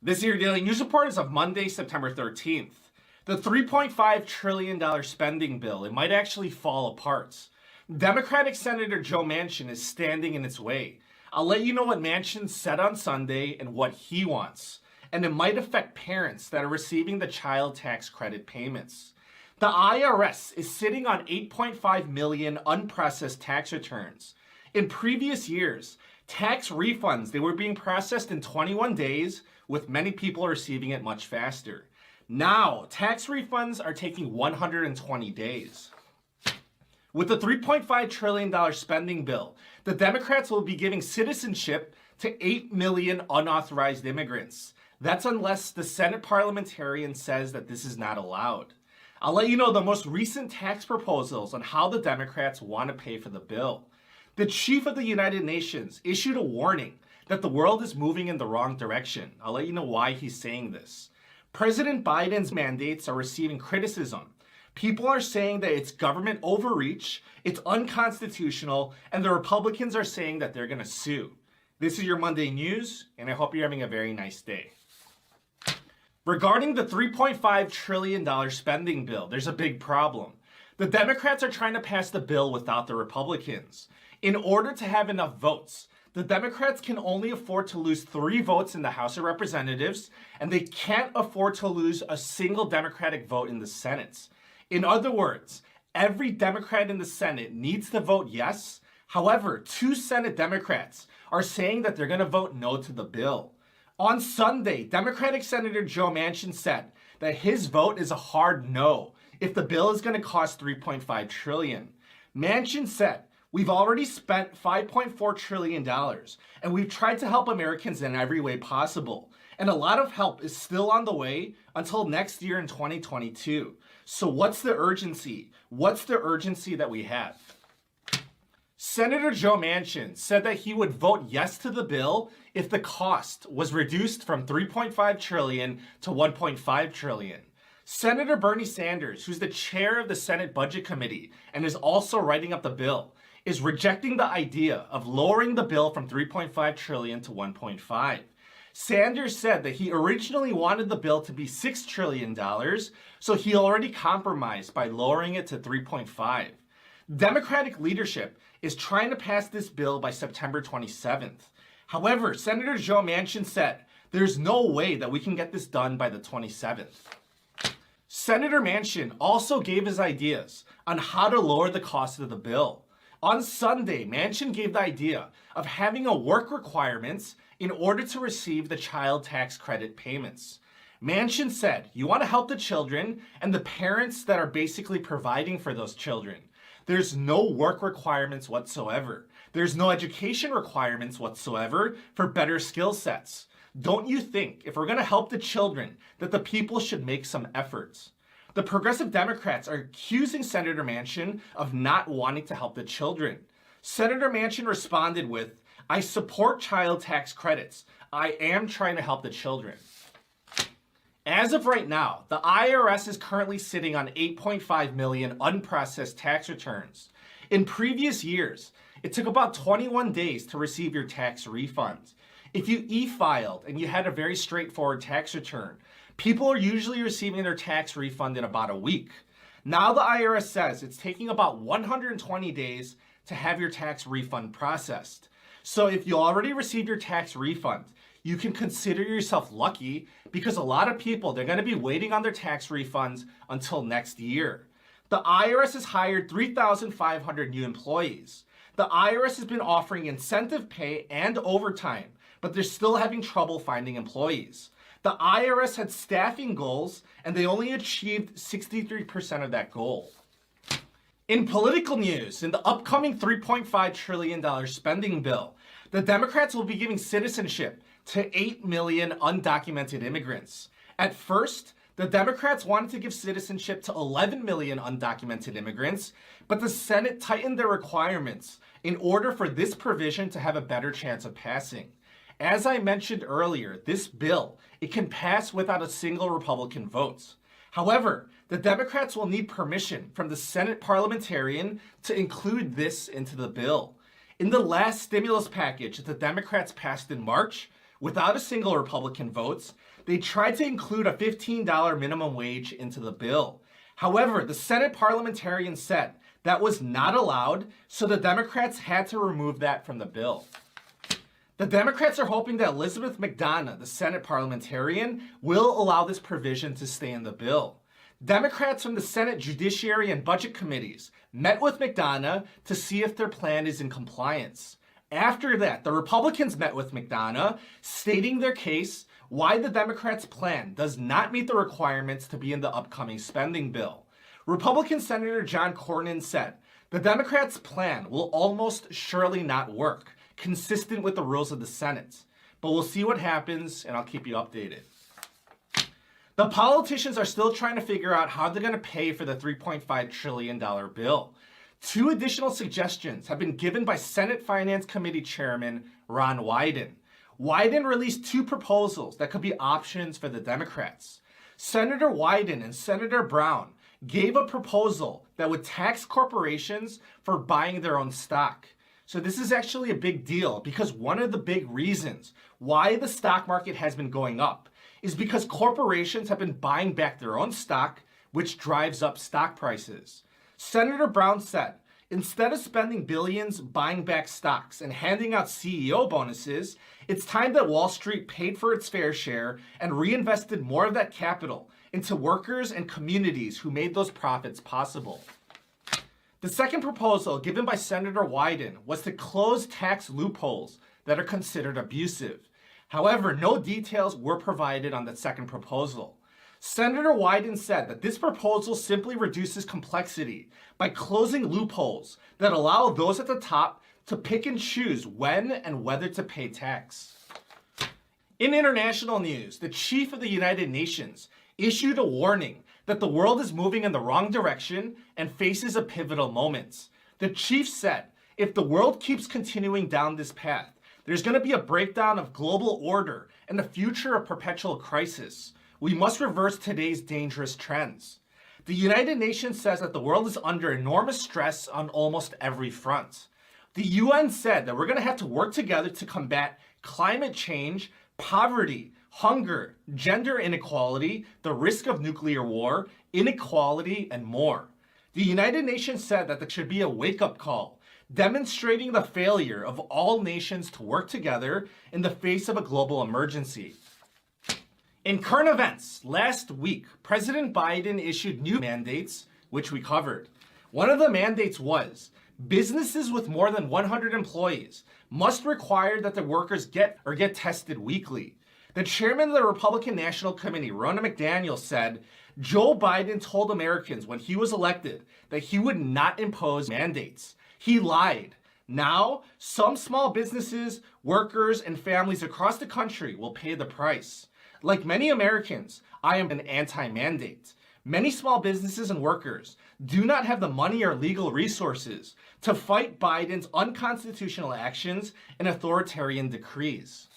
This is your daily news report as of Monday, September 13th. The $3.5 trillion spending bill, it might actually fall apart. Democratic Senator Joe Manchin is standing in its way. I'll let you know what Manchin said on Sunday and what he wants. And it might affect parents that are receiving the child tax credit payments. The IRS is sitting on 8.5 million unprocessed tax returns. In previous years, tax refunds, they were being processed in 21 days, with many people receiving it much faster. Now, tax refunds are taking 120 days. With the $3.5 trillion spending bill, the Democrats will be giving citizenship to 8 million unauthorized immigrants. That's unless the Senate parliamentarian says that this is not allowed. I'll let you know the most recent tax proposals on how the Democrats want to pay for the bill. The chief of the United Nations issued a warning that the world is moving in the wrong direction. I'll let you know why he's saying this. President Biden's mandates are receiving criticism. People are saying that it's government overreach, it's unconstitutional, and the Republicans are saying that they're going to sue. This is your Monday news, and I hope you're having a very nice day. Regarding the $3.5 trillion spending bill, there's a big problem. The Democrats are trying to pass the bill without the Republicans. In order to have enough votes, the Democrats can only afford to lose 3 votes in the House of Representatives, and they can't afford to lose a single Democratic vote in the Senate. In other words, every Democrat in the Senate needs to vote yes. However, 2 Senate Democrats are saying that they're going to vote no to the bill. On Sunday, Democratic Senator Joe Manchin said that his vote is a hard no if the bill is going to cost $3.5 trillion. Manchin said, "We've already spent $5.4 trillion, and we've tried to help Americans in every way possible. And a lot of help is still on the way until next year in 2022. So what's the urgency? What's the urgency that we have?" Senator Joe Manchin said that he would vote yes to the bill if the cost was reduced from $3.5 trillion to $1.5 trillion. Senator Bernie Sanders, who's the chair of the Senate Budget Committee and is also writing up the bill, is rejecting the idea of lowering the bill from $3.5 trillion to $1.5. Sanders said that he originally wanted the bill to be $6 trillion, so he already compromised by lowering it to $3.5. Democratic leadership is trying to pass this bill by September 27th. However, Senator Joe Manchin said there's no way that we can get this done by the 27th. Senator Manchin also gave his ideas on how to lower the cost of the bill. On Sunday, Manchin gave the idea of having a work requirements in order to receive the child tax credit payments. Manchin said, you want to help the children and the parents that are basically providing for those children. There's no work requirements whatsoever. There's no education requirements whatsoever for better skill sets. Don't you think, if we're going to help the children, that the people should make some efforts? The progressive Democrats are accusing Senator Manchin of not wanting to help the children. Senator Manchin responded with, "I support child tax credits. I am trying to help the children." As of right now, the IRS is currently sitting on 8.5 million unprocessed tax returns. In previous years, it took about 21 days to receive your tax refund. If you e-filed and you had a very straightforward tax return, people are usually receiving their tax refund in about a week. Now the IRS says it's taking about 120 days to have your tax refund processed. So if you already received your tax refund, you can consider yourself lucky because a lot of people, they're going to be waiting on their tax refunds until next year. The IRS has hired 3,500 new employees. The IRS has been offering incentive pay and overtime, but they're still having trouble finding employees. The IRS had staffing goals, and they only achieved 63% of that goal. In political news, in the upcoming $3.5 trillion spending bill, the Democrats will be giving citizenship to 8 million undocumented immigrants. At first, the Democrats wanted to give citizenship to 11 million undocumented immigrants, but the Senate tightened their requirements in order for this provision to have a better chance of passing. As I mentioned earlier, this bill, it can pass without a single Republican vote. However, the Democrats will need permission from the Senate parliamentarian to include this into the bill. In the last stimulus package that the Democrats passed in March, without a single Republican vote, they tried to include a $15 minimum wage into the bill. However, the Senate parliamentarians said that was not allowed, so the Democrats had to remove that from the bill. The Democrats are hoping that Elizabeth McDonough, the Senate parliamentarian, will allow this provision to stay in the bill. Democrats from the Senate Judiciary and Budget Committees met with McDonough to see if their plan is in compliance. After that, the Republicans met with McDonough, stating their case why the Democrats' plan does not meet the requirements to be in the upcoming spending bill. Republican Senator John Cornyn said, the Democrats' plan will almost surely not work, consistent with the rules of the Senate. But we'll see what happens, and I'll keep you updated. The politicians are still trying to figure out how they're going to pay for the $3.5 trillion bill. 2 additional suggestions have been given by Senate Finance Committee Chairman Ron Wyden. Wyden released 2 proposals that could be options for the Democrats. Senator Wyden and Senator Brown gave a proposal that would tax corporations for buying their own stock. So this is actually a big deal because one of the big reasons why the stock market has been going up is because corporations have been buying back their own stock, which drives up stock prices. Senator Brown said, instead of spending billions buying back stocks and handing out CEO bonuses, it's time that Wall Street paid for its fair share and reinvested more of that capital into workers and communities who made those profits possible. The second proposal given by Senator Wyden was to close tax loopholes that are considered abusive. However, no details were provided on the second proposal. Senator Wyden said that this proposal simply reduces complexity by closing loopholes that allow those at the top to pick and choose when and whether to pay tax. In international news, the chief of the United Nations issued a warning that the world is moving in the wrong direction and faces a pivotal moment. The chief said, if the world keeps continuing down this path, there's going to be a breakdown of global order and the future of perpetual crisis. We must reverse today's dangerous trends. The United Nations says that the world is under enormous stress on almost every front. The UN said that we're going to have to work together to combat climate change, poverty, hunger, gender inequality, the risk of nuclear war, inequality, and more. The United Nations said that there should be a wake-up call, demonstrating the failure of all nations to work together in the face of a global emergency. In current events, last week, President Biden issued new mandates, which we covered. One of the mandates was businesses with more than 100 employees must require that their workers get tested weekly. The chairman of the Republican National Committee, Ronna McDaniel, said Joe Biden told Americans when he was elected that he would not impose mandates. He lied. Now, some small businesses, workers, and families across the country will pay the price. Like many Americans, I am an anti-mandate. Many small businesses and workers do not have the money or legal resources to fight Biden's unconstitutional actions and authoritarian decrees.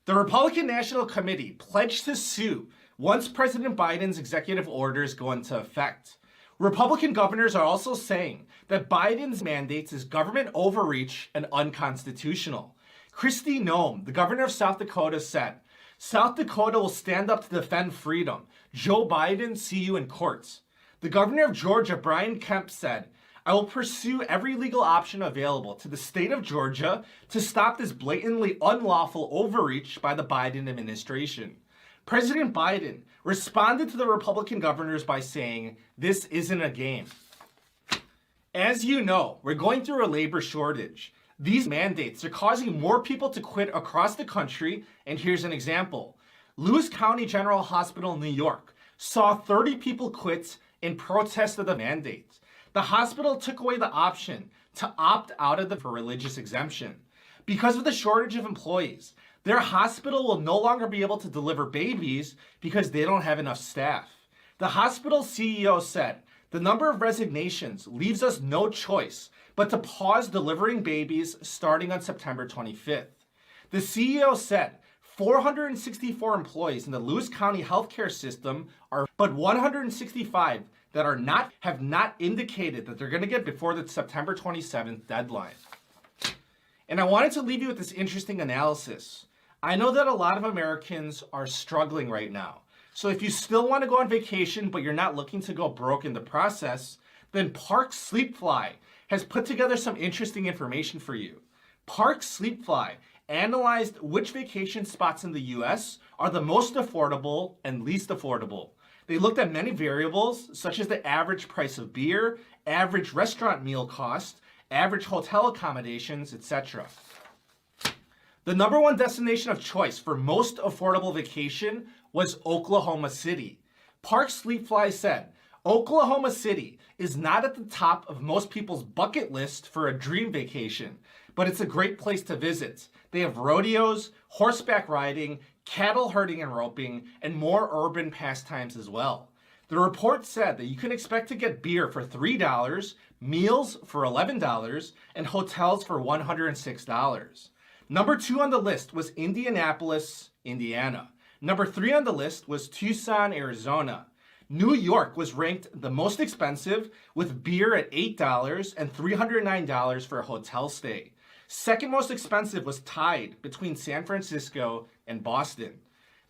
The Republican National Committee pledged to sue once President Biden's executive orders go into effect. Republican governors are also saying that Biden's mandates is government overreach and unconstitutional. Kristi Noem, the governor of South Dakota, said, South Dakota will stand up to defend freedom. Joe Biden, see you in court. The governor of Georgia, Brian Kemp, said, I will pursue every legal option available to the state of Georgia to stop this blatantly unlawful overreach by the Biden administration. President Biden responded to the Republican governors by saying, this isn't a game. As you know, we're going through a labor shortage. These mandates are causing more people to quit across the country, and here's an example. Lewis County General Hospital in New York saw 30 people quit in protest of the mandate. The hospital took away the option to opt out of the religious exemption. Because of the shortage of employees, their hospital will no longer be able to deliver babies because they don't have enough staff. The hospital CEO said, the number of resignations leaves us no choice but to pause delivering babies starting on September 25th. The CEO said 464 employees in the Lewis County healthcare system but 165 that have not indicated that they're going to get before the September 27th deadline. And I wanted to leave you with this interesting analysis. I know that a lot of Americans are struggling right now. So if you still want to go on vacation, but you're not looking to go broke in the process, then Park Sleepfly has put together some interesting information for you. Park Sleepfly analyzed which vacation spots in the US are the most affordable and least affordable. They looked at many variables, such as the average price of beer, average restaurant meal cost, average hotel accommodations, etc. The number one destination of choice for most affordable vacation was Oklahoma City. Park Sleepfly said, Oklahoma City is not at the top of most people's bucket list for a dream vacation, but it's a great place to visit. They have rodeos, horseback riding, cattle herding and roping, and more urban pastimes as well. The report said that you can expect to get beer for $3, meals for $11, and hotels for $106. Number 2 on the list was Indianapolis, Indiana. Number 3 on the list was Tucson, Arizona. New York was ranked the most expensive, with beer at $8 and $309 for a hotel stay. Second most expensive was tied between San Francisco and Boston.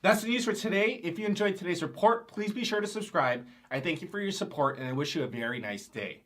That's the news for today. If you enjoyed today's report, please be sure to subscribe. I thank you for your support and I wish you a very nice day.